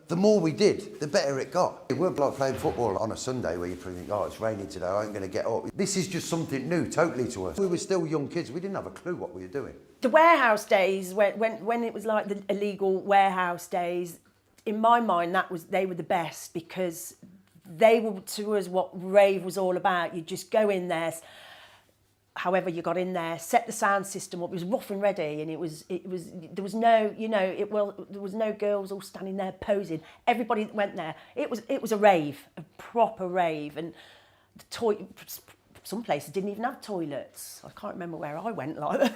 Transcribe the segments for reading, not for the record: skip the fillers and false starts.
the more we did, the better it got. It weren't like playing football on a Sunday where you think, oh, it's raining today, I ain't going to get up. This is just something new, totally to us. We were still young kids, we didn't have a clue what we were doing. The warehouse days, when it was like the illegal warehouse days, in my mind, they were the best, because they were to us what rave was all about. You just go in there, however you got in there, set the sound system up. It was rough and ready, and there was no, there was no girls all standing there posing. Everybody that went there, it was a rave, a proper rave, and some places didn't even have toilets. I can't remember where I went like that.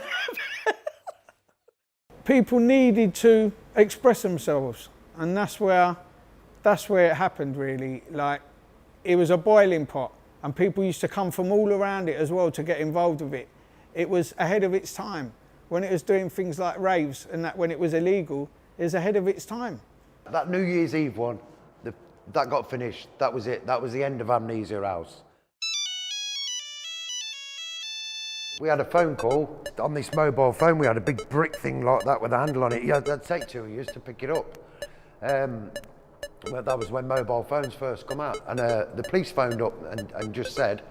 People needed to express themselves, and that's where it happened, really. Like, it was a boiling pot, and people used to come from all around it as well to get involved with it. It was ahead of its time. When it was doing things like raves and that, when it was illegal, it was ahead of its time. That New Year's Eve one, that got finished. That was it. That was the end of Amnesia House. We had a phone call on this mobile phone. We had a big brick thing like that with a handle on it. Yeah, that'd take 2 years to pick it up. Well, that was when mobile phones first come out, and the police phoned up and just said,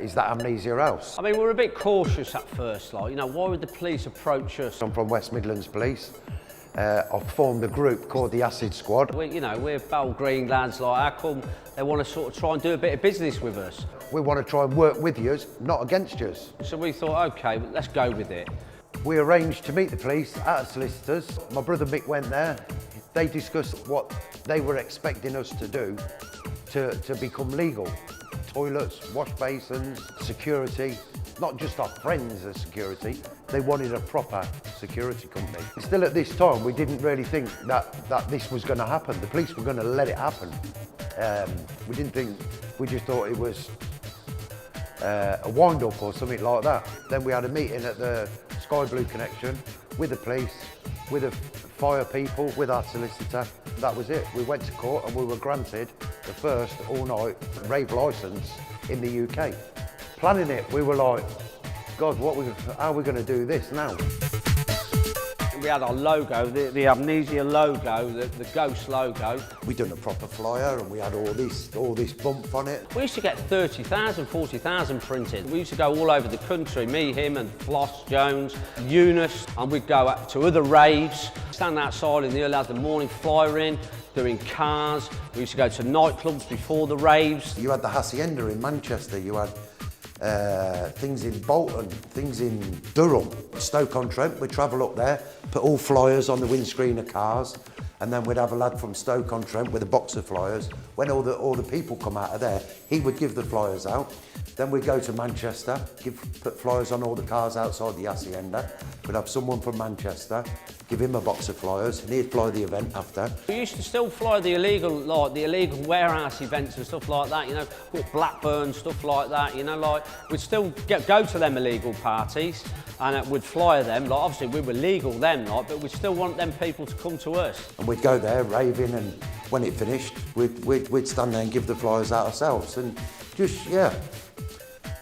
is that Amnesia House? I mean, we were a bit cautious at first, like, why would the police approach us? I'm from West Midlands Police. I've formed a group called the Acid Squad. We're Bell Green lads, like, how come they want to sort of try and do a bit of business with us? We want to try and work with yous, not against yous. So we thought, okay, let's go with it. We arranged to meet the police at a solicitor's. My brother Mick went there. They discussed what they were expecting us to do to become legal. Toilets, wash basins, security, not just our friends as security, they wanted a proper security company. Still at this time, we didn't really think that this was going to happen. The police were going to let it happen. We just thought it was a wind-up or something like that. Then we had a meeting at the Sky Blue Connection with the police, with the fire people, with our solicitor. That was it. We went to court and we were granted the first all-night rave licence in the UK. Planning it, we were like, God, how are we going to do this now? We had our logo, the Amnesia logo, the ghost logo. We done a proper flyer and we had all this bump on it. We used to get 30,000, 40,000 printed. We used to go all over the country, me, him and Floss, Jones, Eunice, and we'd go up to other raves, stand outside in the early hours of the morning, flyering, doing cars. We used to go to nightclubs before the raves. You had the Hacienda in Manchester, you had things in Bolton, things in Durham, Stoke-on-Trent. We'd travel up there, put all flyers on the windscreen of cars, and then we'd have a lad from Stoke-on-Trent with a box of flyers. When all the people come out of there, he would give the flyers out. Then we'd go to Manchester, put flyers on all the cars outside the Hacienda. We'd have someone from Manchester, give him a box of flyers, and he'd fly the event after. We used to still fly the illegal warehouse events and stuff like that, Blackburn, stuff like that, we'd still go to them illegal parties and we'd fly them. Like, obviously we were legal then, but we'd still want them people to come to us. And we'd go there raving, and when it finished, we'd stand there and give the flyers out ourselves, and just, yeah.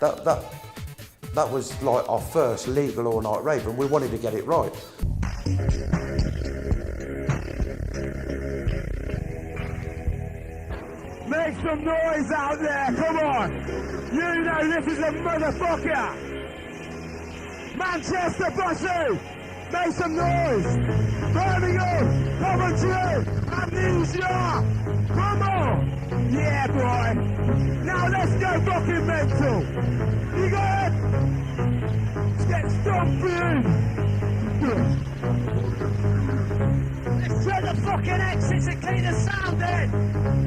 That was like our first legal all-night rave, and we wanted to get it right. Make some noise out there, come on! You know this is a motherfucker! Manchester Bussy! Make some noise! Birmingham! Coventry! Amnesia! Come on! Yeah, boy! Now let's go fucking mental! You got it? Let's get stomping! Let's shut the fucking exits and clean the sound in!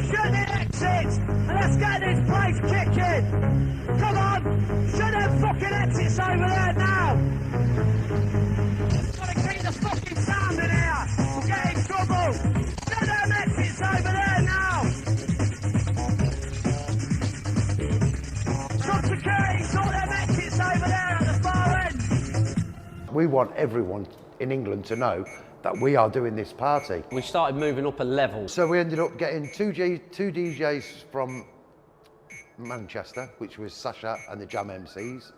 Shut the exits! And let's get this place kicking! Come on! Shut them fucking exits over there now! Gotta clean the fucking sound in here! We'll get in trouble! Shut them exits over there now! Security, sort them exits over there at the far end! We want everyone in England to know that we are doing this party. We started moving up a level. So we ended up getting two DJs from Manchester, which was Sasha and the Jam MCs.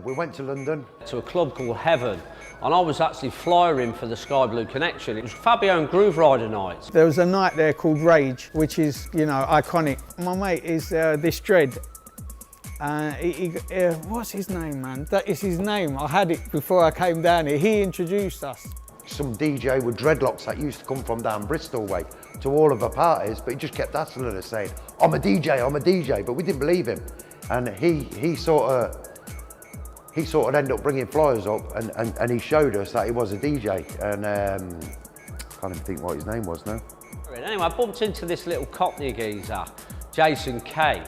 We went to London. To a club called Heaven, and I was actually flyering for the Sky Blue Connection. It was Fabio and Groove Rider night. There was a night there called Rage, which is, you know, iconic. My mate is this Dread. What's his name, man? That is his name. I had it before I came down here. He introduced us. Some DJ with dreadlocks that used to come from down Bristol way to all of our parties, but he just kept hassling us saying, I'm a DJ, but we didn't believe him. And he sort of ended up bringing flyers up and he showed us that he was a DJ. And I can't even think what his name was now. Anyway, I bumped into this little Cockney geezer, Jason Kay.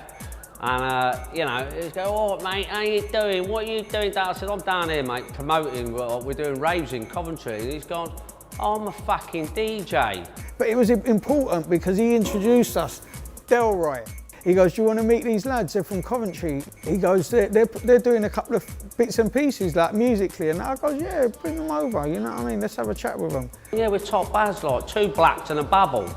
And, you know, he was going, oh, mate, how you doing? What are you doing down? I said, I'm down here, mate, promoting, we're doing raves in Coventry. And he's gone, oh, I'm a fucking DJ. But it was important because he introduced us, Delroy. He goes, do you want to meet these lads? They're from Coventry. He goes, they're doing a couple of bits and pieces, like musically. And I goes, yeah, bring them over, you know what I mean? Let's have a chat with them. Yeah, we're top bads, like, 2 blacks and a bubble.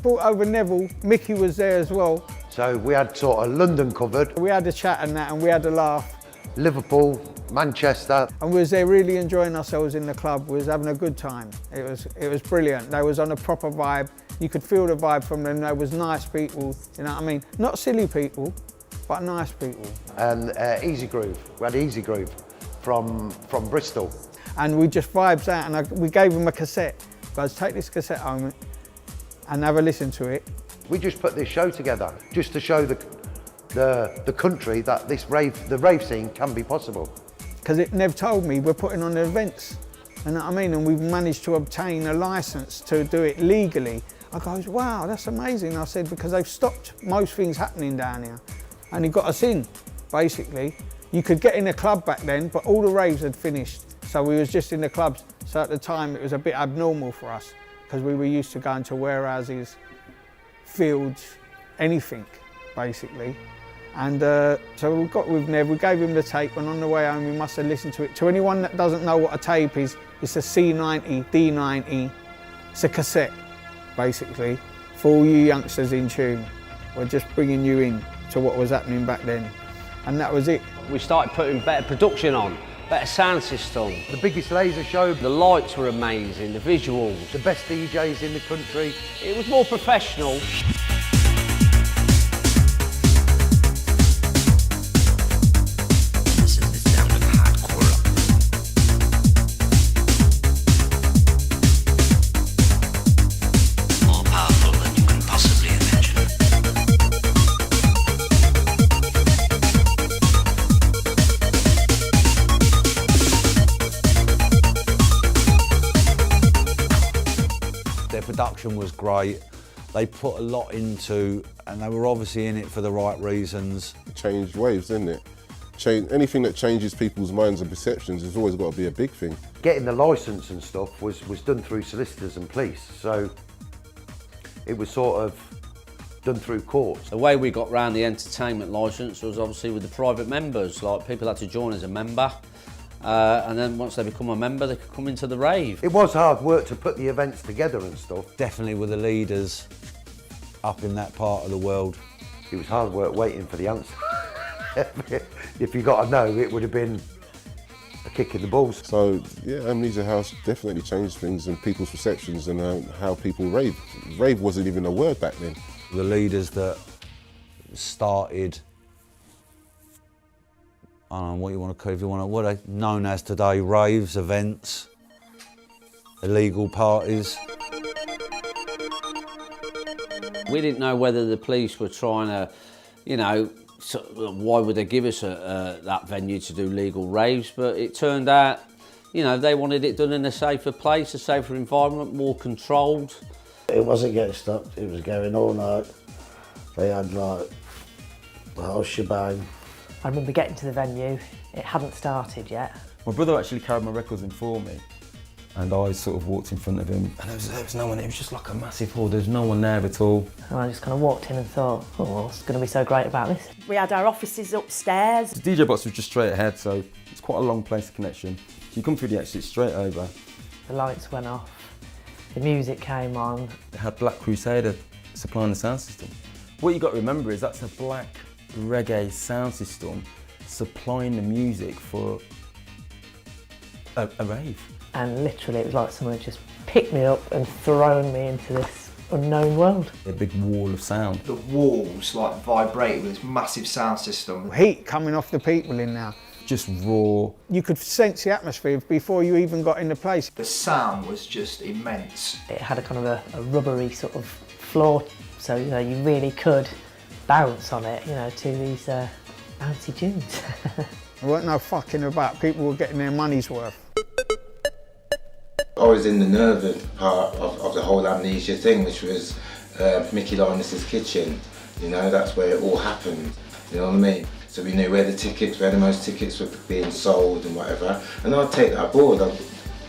Brought over Neville, Mickey was there as well. So we had sort of London covered. We had a chat and that, and we had a laugh. Liverpool, Manchester. And we was there really enjoying ourselves in the club. We was having a good time. It was brilliant. They was on a proper vibe. You could feel the vibe from them. They was nice people, you know what I mean? Not silly people, but nice people. And Easy Groove. We had Easy Groove from Bristol. And we just vibes out, and we gave them a cassette. Guys, take this cassette home and have a listen to it. We just put this show together just to show the country that the rave scene can be possible. Because Nev told me we're putting on the events, you know what I mean? And we've managed to obtain a license to do it legally. I goes, wow, that's amazing. I said, because they've stopped most things happening down here. And he got us in, basically. You could get in a club back then, but all the raves had finished. So we was just in the clubs. So at the time, it was a bit abnormal for us because we were used to going to warehouses, fields, anything, basically. And so we got with Nev, we gave him the tape, and on the way home, we must have listened to it. To anyone that doesn't know what a tape is, it's a C90, D90. It's a cassette, basically, for all you youngsters in tune. We're just bringing you in to what was happening back then. And that was it. We started putting better production on, better sound system. The biggest laser show. The lights were amazing, the visuals. The best DJs in the country. It was more professional. Their production was great. They put a lot into, and they were obviously in it for the right reasons. Changed waves, isn't it? Anything that changes people's minds and perceptions has always got to be a big thing. Getting the licence and stuff was done through solicitors and police, so it was sort of done through courts. The way we got round the entertainment licence was obviously with the private members. Like, people had to join as a member, and then once they become a member, they could come into the rave. It was hard work to put the events together and stuff. Definitely were the leaders up in that part of the world. It was hard work waiting for the answer. If you got a no, it would have been a kick in the balls. So yeah, Amnesia House definitely changed things and people's perceptions and how people rave. Rave wasn't even a word back then. The leaders that started, I don't know what you want to call it, if you want to, what are known as today, raves, events, illegal parties. We didn't know whether the police were trying to, you know, so why would they give us that venue to do legal raves? But it turned out, you know, they wanted it done in a safer place, a safer environment, more controlled. It wasn't getting stopped, it was going all night. They had like the whole shebang. I remember getting to the venue, it hadn't started yet. My brother actually carried my records in for me, and I sort of walked in front of him, and there was no one. It was just like a massive hall. There's no one there at all. And I just kind of walked in and thought, oh, what's going to be so great about this? We had our offices upstairs. The DJ box was just straight ahead, so it's quite a long place to Connection. So you come through the exit straight over. The lights went off, the music came on. They had Black Crusader supplying the sound system. What you got to remember is that's a black reggae sound system supplying the music for a rave. And literally it was like someone had just picked me up and thrown me into this unknown world. A big wall of sound. The walls like vibrated with this massive sound system. Heat coming off the people in there. Just raw. You could sense the atmosphere before you even got in the place. The sound was just immense. It had a kind of a rubbery sort of floor, so you know you really could bounce on it, you know, to these bouncy tunes. There weren't no fucking about. People were getting their money's worth. I was in the nervous part of the whole Amnesia thing, which was Mickey Linus's kitchen. You know, that's where it all happened. You know what I mean? So we knew where the most tickets were being sold and whatever. And I'd take that board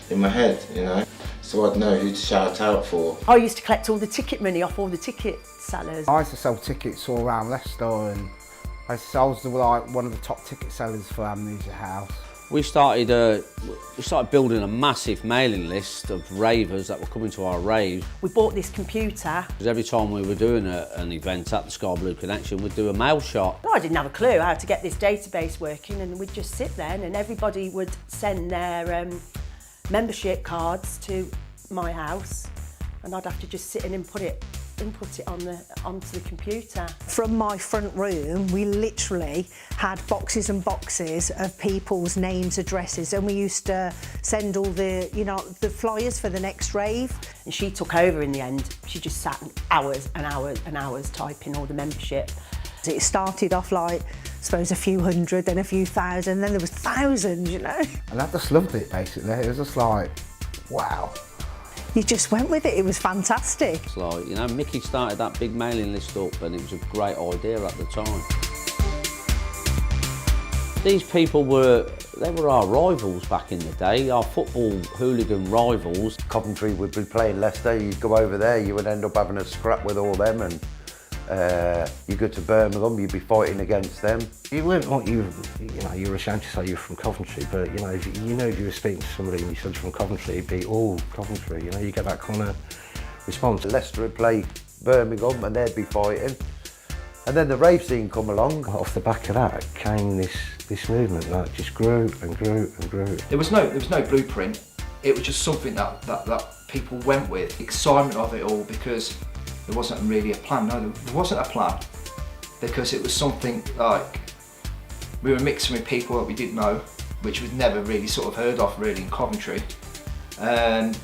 in my head, you know, so I'd know who to shout out for. I used to collect all the ticket money off all the ticket sellers. I used to sell tickets all around Leicester, and I was like one of the top ticket sellers for Amnesia House. We started building a massive mailing list of ravers that were coming to our rave. We bought this computer. Because every time we were doing an event at the Sky Blue Connexion, we'd do a mail shot. I didn't have a clue how to get this database working, and we'd just sit there and everybody would send their membership cards to my house, and I'd have to just sit and input it onto the computer. From my front room, we literally had boxes and boxes of people's names, addresses, and we used to send all the, you know, the flyers for the next rave. And she took over in the end. She just sat hours and hours and hours typing all the membership. It started off like, I suppose, a few hundred, then a few thousand, then there was thousands, you know. And I just loved it, basically. It was just like, wow. You just went with it, it was fantastic. It's like, you know, Mickey started that big mailing list up and it was a great idea at the time. These people were our rivals back in the day, our football hooligan rivals. Coventry would be playing Leicester, you'd go over there, you would end up having a scrap with all them, and you go to Birmingham, you'd be fighting against them. You weren't like you know, you were ashamed to say you were from Coventry, but you know, if you were speaking to somebody and you said you're from Coventry, it'd be all Coventry, you know, you get that kind of response. Leicester would play Birmingham and they'd be fighting. And then the rave scene come along. Off the back of that came this movement that just grew and grew and grew. There was no blueprint. It was just something that people went with. The excitement of it all, because there wasn't really a plan. No, there wasn't a plan, because it was something like we were mixing with people that we didn't know, which was never really sort of heard of really in Coventry, and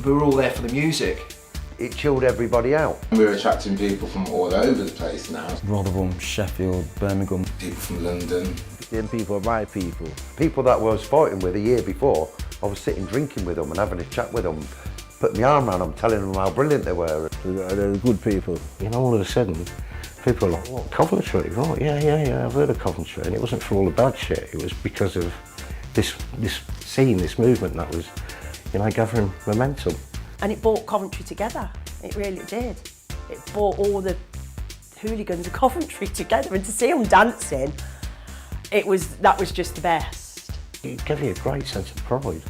we were all there for the music. It chilled everybody out. We're attracting people from all over the place now. Rotherham, Sheffield, Birmingham. People from London. Them people are my people. People that I was fighting with a year before, I was sitting drinking with them and having a chat with them, putting my arm around them, telling them how brilliant they were. They're good people. You know, all of a sudden, people are like, what, Coventry? Right, yeah, I've heard of Coventry. And it wasn't for all the bad shit, it was because of this scene, this movement that was, you know, gathering momentum. And it brought Coventry together, it really did. It brought all the hooligans of Coventry together, and to see them dancing, that was just the best. It gave you a great sense of pride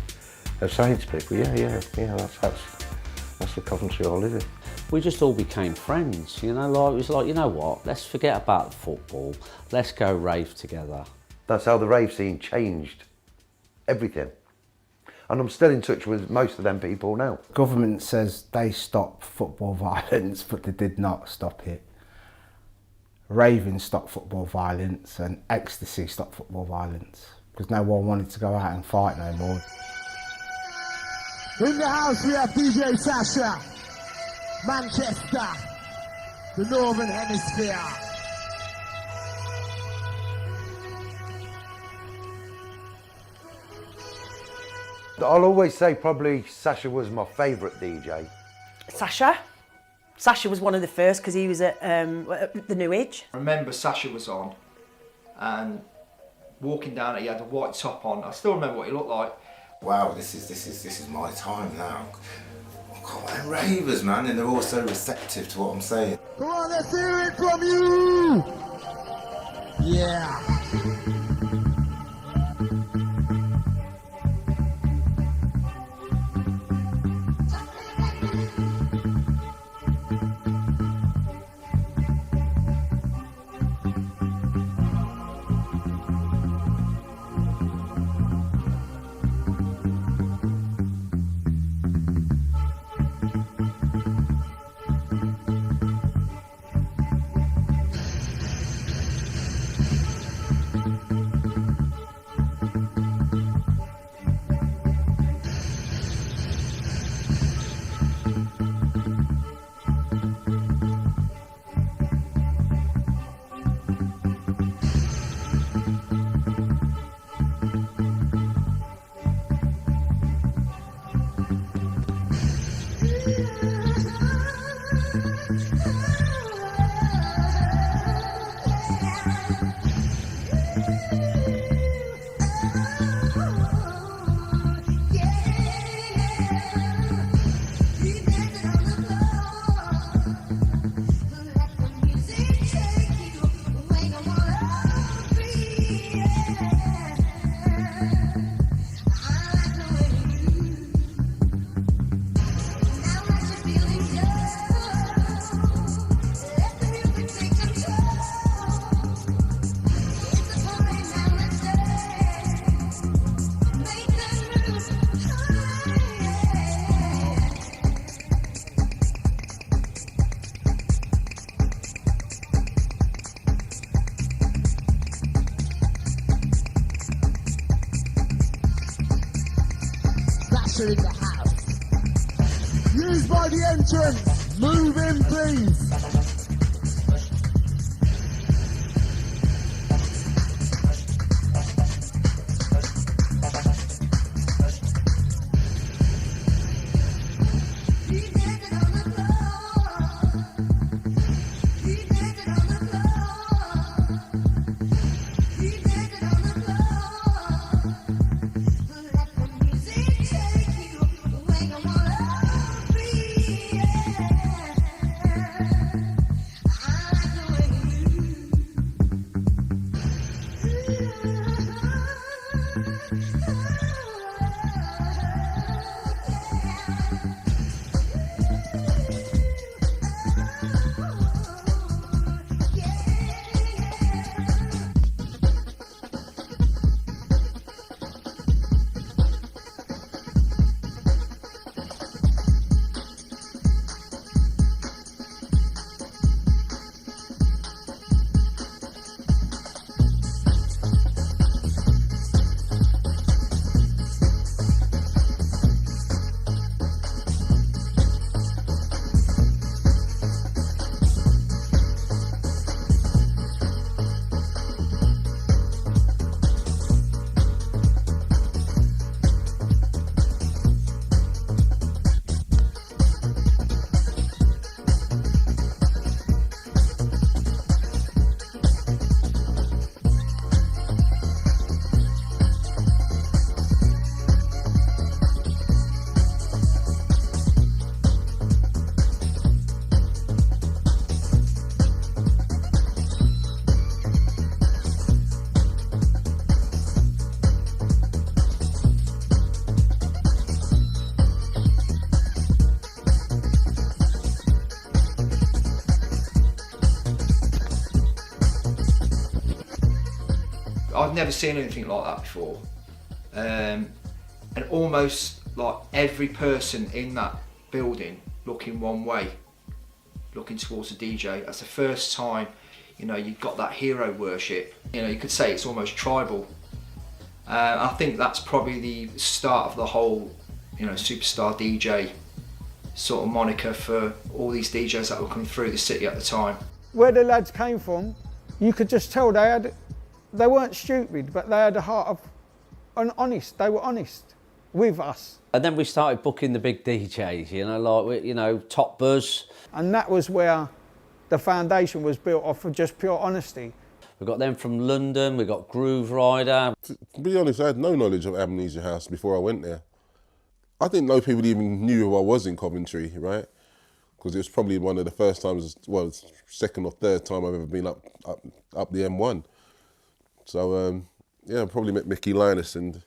of saying to people, yeah, that's the Coventry I live in. We just all became friends, you know, like, it was like, you know what, let's forget about the football, let's go rave together. That's how the rave scene changed everything. And I'm still in touch with most of them people now. Government says they stopped football violence, but they did not stop it. Raving stopped football violence, and ecstasy stopped football violence, because no one wanted to go out and fight no more. In the house we have DJ Sasha, Manchester, the Northern Hemisphere. I'll always say probably Sasha was my favourite DJ. Sasha was one of the first, because he was at the New Age. I remember Sasha was on, and walking down it, he had a white top on. I still remember what he looked like. Wow, this is my time now. Oh, they're ravers, man, and they're all so receptive to what I'm saying. Come on, let's hear it from you! Yeah! Connexion in the house. Used by the entrance. Move in, please. I'd never seen anything like that before, and almost like every person in that building looking one way, looking towards the DJ. That's the first time, you know, you've got that hero worship. You know, you could say it's almost tribal. I think that's probably the start of the whole, you know, superstar DJ sort of moniker for all these DJs that were coming through the city at the time. Where the lads came from, you could just tell they weren't stupid, but they had a heart of honest. They were honest with us. And then we started booking the big DJs, you know, like, you know, Top Buzz. And that was where the foundation was built off of just pure honesty. We got them from London, we got Groove Rider. To be honest, I had no knowledge of Amnesia House before I went there. I didn't know people even knew who I was in Coventry, right? Because it was probably one of the first times, well, second or third time I've ever been up the M1. So, yeah, I probably met Mickey Linus and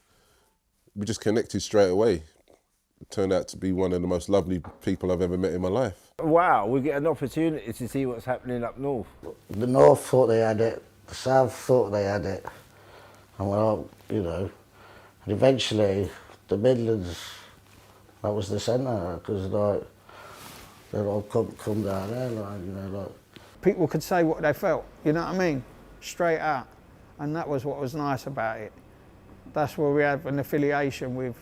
we just connected straight away. It turned out to be one of the most lovely people I've ever met in my life. Wow, we get an opportunity to see what's happening up north. The north thought they had it, the south thought they had it, and well, you know, and eventually the Midlands, that was the centre, because like, they'd all come down there, like, you know, like. People could say what they felt, you know what I mean? Straight out. And that was what was nice about it. That's where we have an affiliation with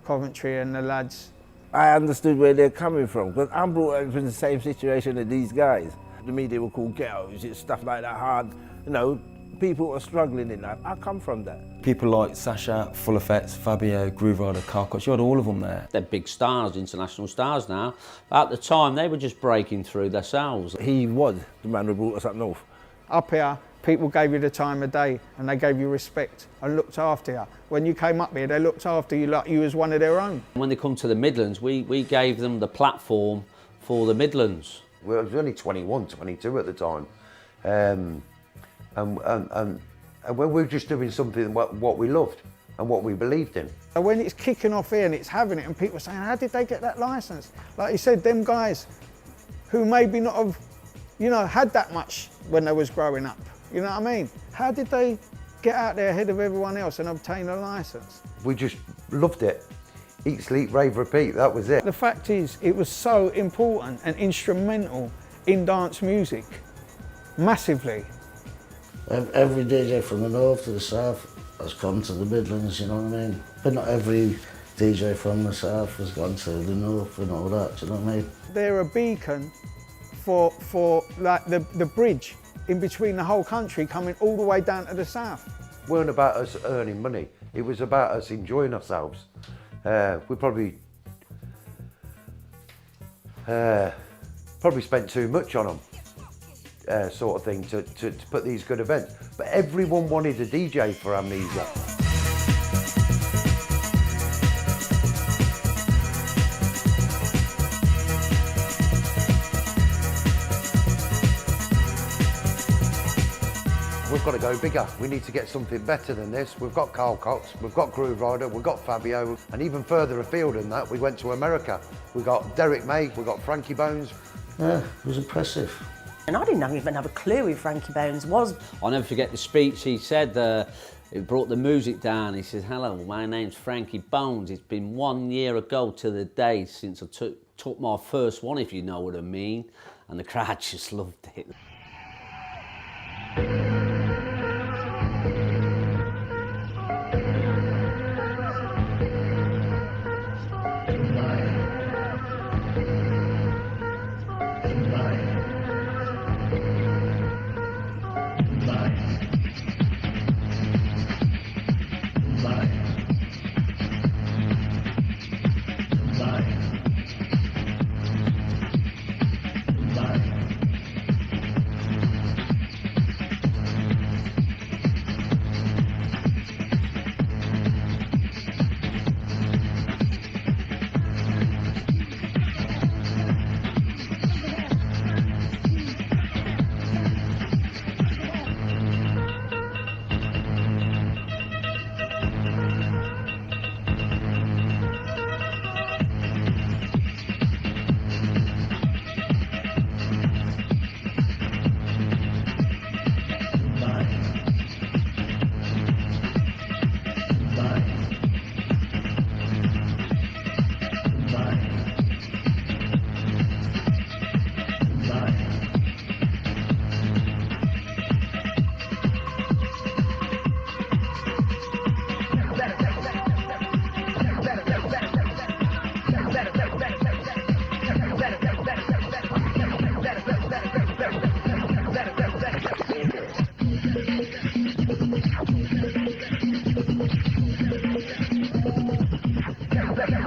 Coventry and the lads. I understood where they're coming from, because I'm brought up in the same situation as these guys. The media were called ghettos, it's stuff like that, hard, you know, people are struggling in that. I come from that. People like Sasha, Full Effects, Fabio, Groove Rider, Carcots, you had all of them there. They're big stars, international stars now. At the time, they were just breaking through themselves. He was the man who brought us up north. Up here, people gave you the time of day and they gave you respect and looked after you. When you came up here, they looked after you like you was one of their own. When they come to the Midlands, we gave them the platform for the Midlands. We were only 21, 22 at the time. And we were just doing something what we loved and what we believed in. And when it's kicking off here and it's having it and people are saying, how did they get that licence? Like you said, them guys who maybe not have, you know, had that much when they was growing up. You know what I mean? How did they get out there ahead of everyone else and obtain a licence? We just loved it. Eat, sleep, rave, repeat, that was it. The fact is, it was so important and instrumental in dance music, massively. Every DJ from the north to the south has come to the Midlands, you know what I mean? But not every DJ from the south has gone to the north and all that, do you know what I mean? They're a beacon for like the bridge in between the whole country coming all the way down to the south. It weren't about us earning money, it was about us enjoying ourselves. We probably spent too much on them, sort of thing, to put these good events. But everyone wanted a DJ for Amnesia. We've got to go bigger. We need to get something better than this. We've got Carl Cox, we've got Groove Rider, we've got Fabio, and even further afield than that, we went to America. We got Derek May, we got Frankie Bones. Yeah, it was impressive. And I didn't even have a clue who Frankie Bones was. I'll never forget the speech he said. It brought the music down. He says, "Hello, my name's Frankie Bones. It's been 1 year ago to the day since I took my first one, if you know what I mean." And the crowd just loved it.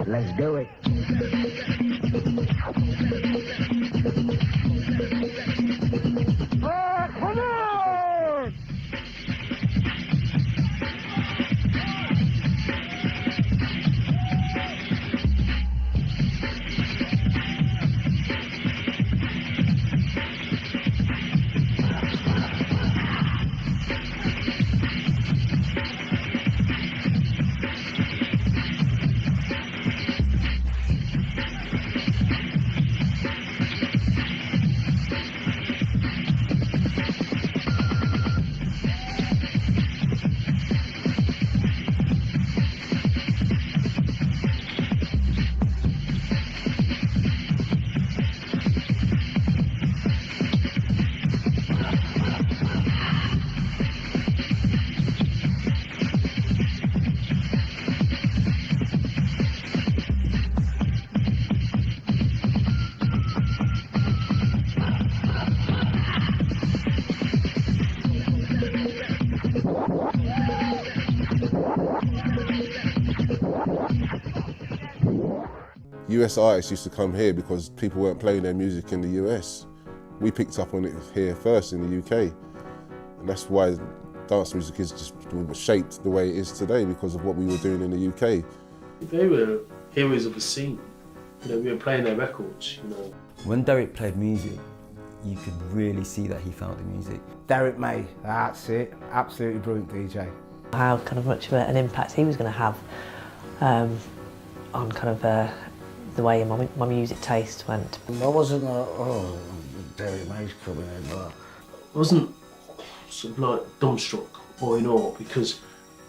Let's do it. Come on! US artists used to come here because people weren't playing their music in the US. We picked up on it here first in the UK. And that's why dance music is just shaped the way it is today, because of what we were doing in the UK. They were heroes of the scene. You know, we were playing their records, you know. When Derek played music, you could really see that he felt the music. Derek May, that's it. Absolutely brilliant DJ. How kind of much of an impact he was going to have on kind of the way my music taste went. I wasn't like, oh, Derek May's coming in, but... I wasn't sort of like dumbstruck or in awe, because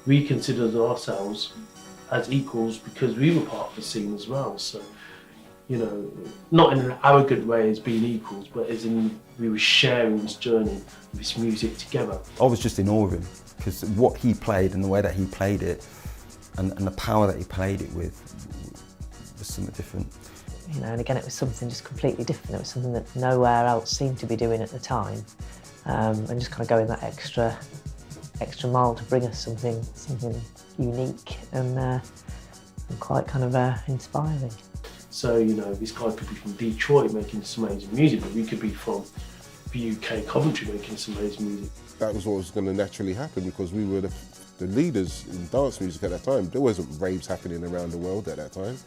we considered ourselves as equals because we were part of the scene as well. So, you know, not in an arrogant way as being equals, but as in we were sharing this journey, this music together. I was just in awe of him, because what he played and the way that he played it, and the power that he played it with was something different. You know, and again, it was something just completely different. It was something that nowhere else seemed to be doing at the time, and just kind of going that extra mile to bring us something unique and quite kind of inspiring. So, you know, this guy could be from Detroit making some amazing music, but we could be from the UK, Coventry, making some amazing music. That was what was going to naturally happen because we were the leaders in dance music at that time. There wasn't raves happening around the world at that time.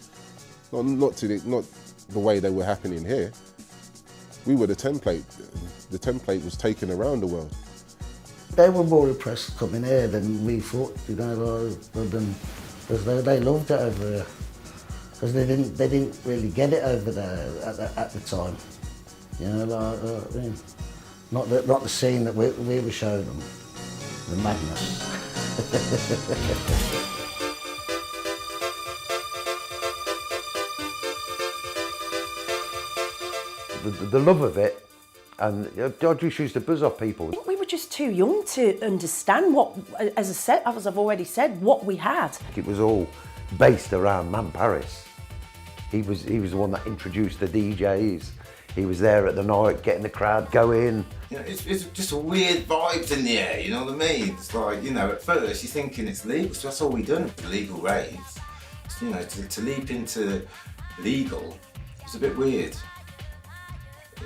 Not the way they were happening here. We were the template. The template was taken around the world. They were more impressed coming here than we thought, you know, because they loved it over here. Because they didn't really get it over there at the time. You know, like, I mean, not the scene that we were showing them, the madness. The love of it, and George used to buzz off people. I think we were just too young to understand what, as I've already said, what we had. It was all based around Man Paris. He was the one that introduced the DJs. He was there at the night, getting the crowd going. You know, it's just a weird vibes in the air, you know what I mean? It's like, you know, at first you're thinking it's legal, so that's all we done, legal raves. So, you know, to leap into legal, it's a bit weird.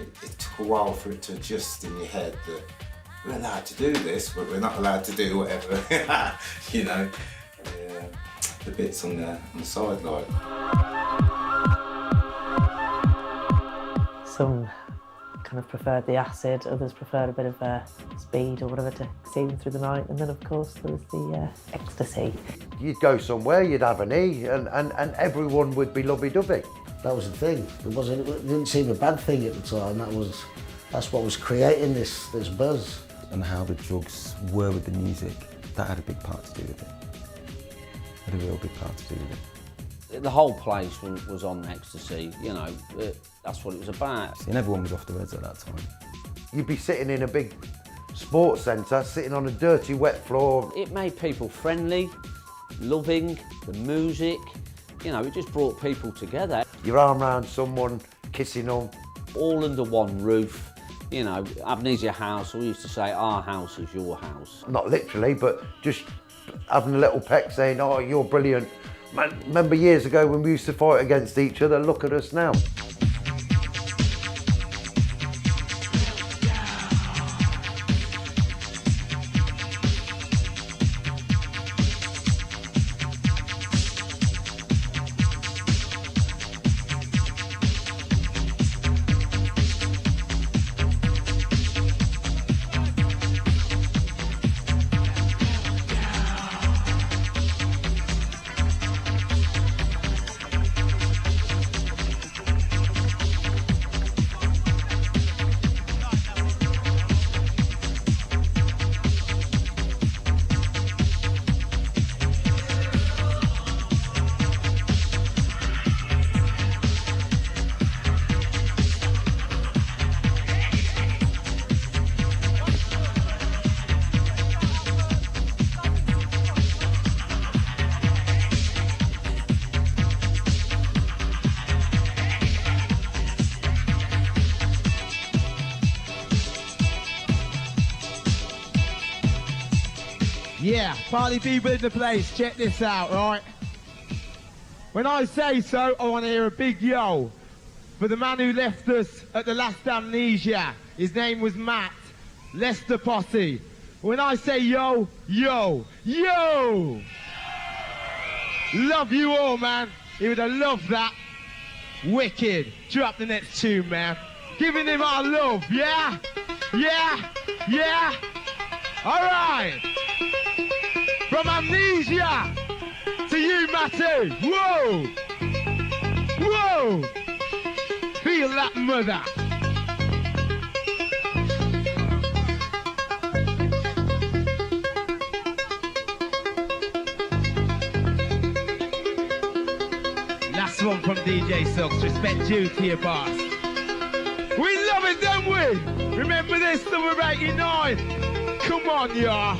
It took a while for it to adjust in your head that we're allowed to do this, but we're not allowed to do whatever, you know, the bits on the sideline. Some kind of preferred the acid, others preferred a bit of speed or whatever to see them through the night, and then of course there was the ecstasy. You'd go somewhere, you'd have an E, and everyone would be lovey-dovey. That was the thing. It didn't seem a bad thing at the time. That's what was creating this buzz. And how the drugs were with the music, that had a big part to do with it. Had a real big part to do with it. The whole place was on ecstasy, you know, that's what it was about. And everyone was off the reds at that time. You'd be sitting in a big sports centre, sitting on a dirty, wet floor. It made people friendly, loving, the music, you know, it just brought people together. Your arm around someone, kissing them. All under one roof, you know, Amnesia House, we used to say, our house is your house. Not literally, but just having a little peck saying, oh, you're brilliant. Man, remember years ago when we used to fight against each other? Look at us now. Yeah, party people in the place, check this out, right? When I say so, I want to hear a big yo for the man who left us at the last Amnesia. His name was Matt, Leicester Posse. When I say yo, yo, yo! Love you all, man. He would have loved that. Wicked. Drop the next tune, man. Giving him our love, yeah? Yeah? Yeah? All right. From Amnesia to you, Matty. Whoa! Whoa! Feel that mother. Last one from DJ Suggs. Respect due to your boss. We love it, don't we? Remember this, number 89. Come on, y'all.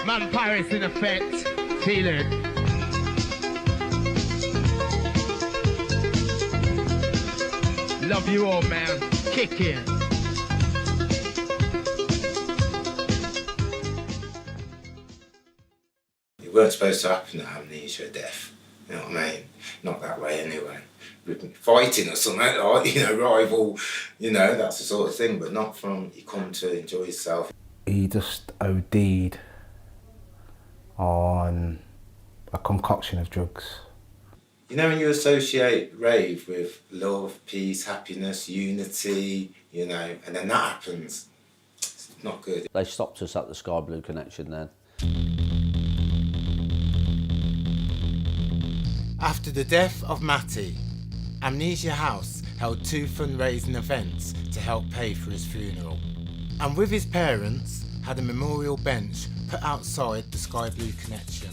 Man Paris in effect. feeling. Love you all, man. Kick in. It weren't supposed to happen at Amnesia death. You know what I mean? Not that way anyway. Fighting or something, like, you know, rival, you know, that's the sort of thing, but not from you come to enjoy yourself. He just OD'd on a concoction of drugs. You know, when you associate rave with love, peace, happiness, unity, you know, and then that happens, it's not good. They stopped us at the Sky Blue Connection then. After the death of Matty, Amnesia House held 2 fundraising events to help pay for his funeral. And with his parents, had a memorial bench put outside the Sky Blue Connection.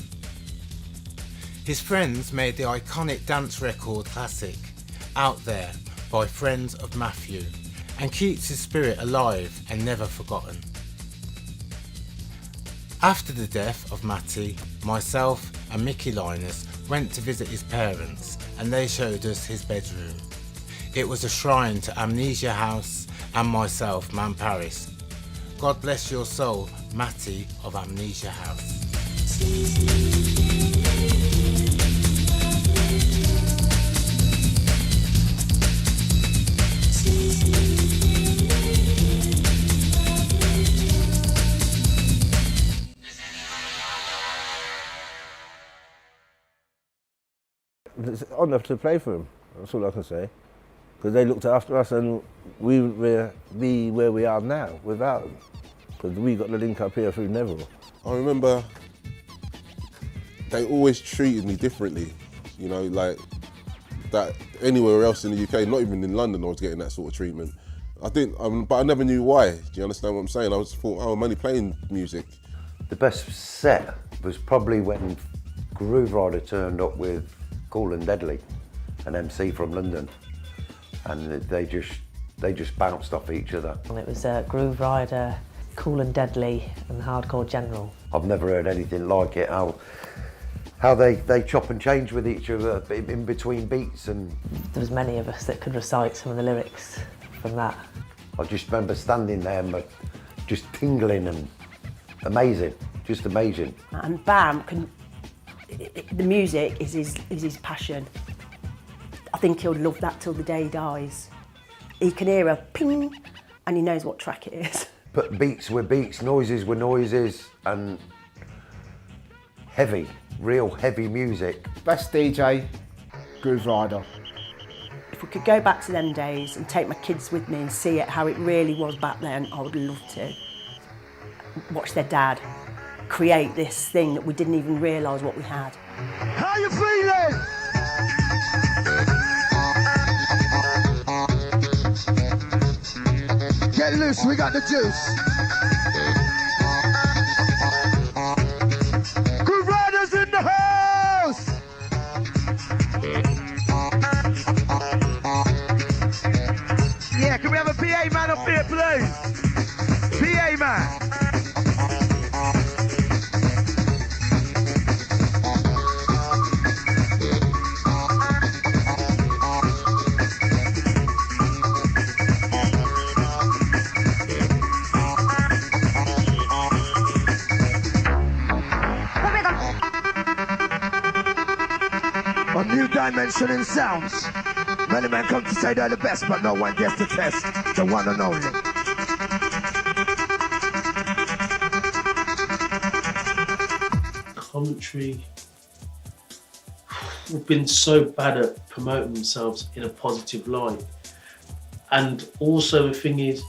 His friends made the iconic dance record classic, Out There, by Friends of Matthew, and keeps his spirit alive and never forgotten. After the death of Matty, myself and Mickey Linus went to visit his parents and they showed us his bedroom. It was a shrine to Amnesia House and myself, Man Paris. God bless your soul, Matty of Amnesia House. It's honour to play for them, that's all I can say. Because they looked after us and we would be where we are now without them. Because we got the link up here through Neville. I remember they always treated me differently, you know, like that anywhere else in the UK, not even in London I was getting that sort of treatment. I didn't, but I never knew why. Do you understand what I'm saying? I was thought, oh, I'm only playing music. The best set was probably when Groove Rider turned up with Cool and Deadly, an MC from London, and they just bounced off each other. And it was Groove Rider, Cool and Deadly, and Hardcore General. I've never heard anything like it. How they chop and change with each other in between beats, and there was many of us that could recite some of the lyrics from that. I just remember standing there and just tingling and amazing, just amazing. And Bam the music is his passion. I think he'll love that till the day he dies. He can hear a ping and he knows what track it is. But beats were beats, noises were noises, and heavy, real heavy music. Best DJ, Groove Rider. If we could go back to them days and take my kids with me and see it how it really was back then, I would love to. Watch their dad create this thing that we didn't even realise what we had. How you feeling? Get loose, we got the juice. Groove Riders in the house! Yeah, can we have a PA man up here, please? PA man. New dimension in sounds. Many men come to say they're the best, but no one gets to test the one and only. Commentary have been so bad at promoting themselves in a positive light. And also the thing is,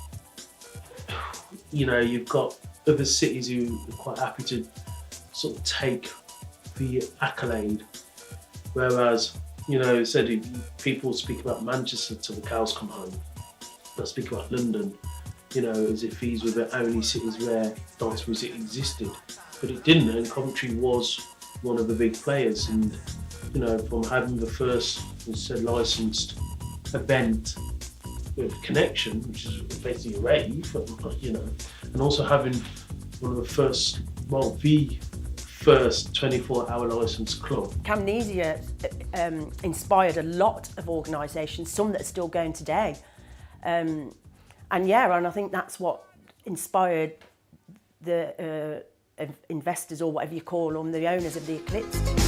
you know, you've got other cities who are quite happy to sort of take the accolade. Whereas, you know, said people speak about Manchester till the cows come home. They speak about London, you know, as if these were the only cities where dance music existed. But it didn't, and Coventry was one of the big players. And, you know, from having the first, as I said, licensed event with Connection, which is basically a rave, you know, and also having one of the first, well, the first 24-hour licensed club. Amnesia inspired a lot of organisations, some that are still going today. And I think that's what inspired the investors, or whatever you call them, the owners of the Eclipse.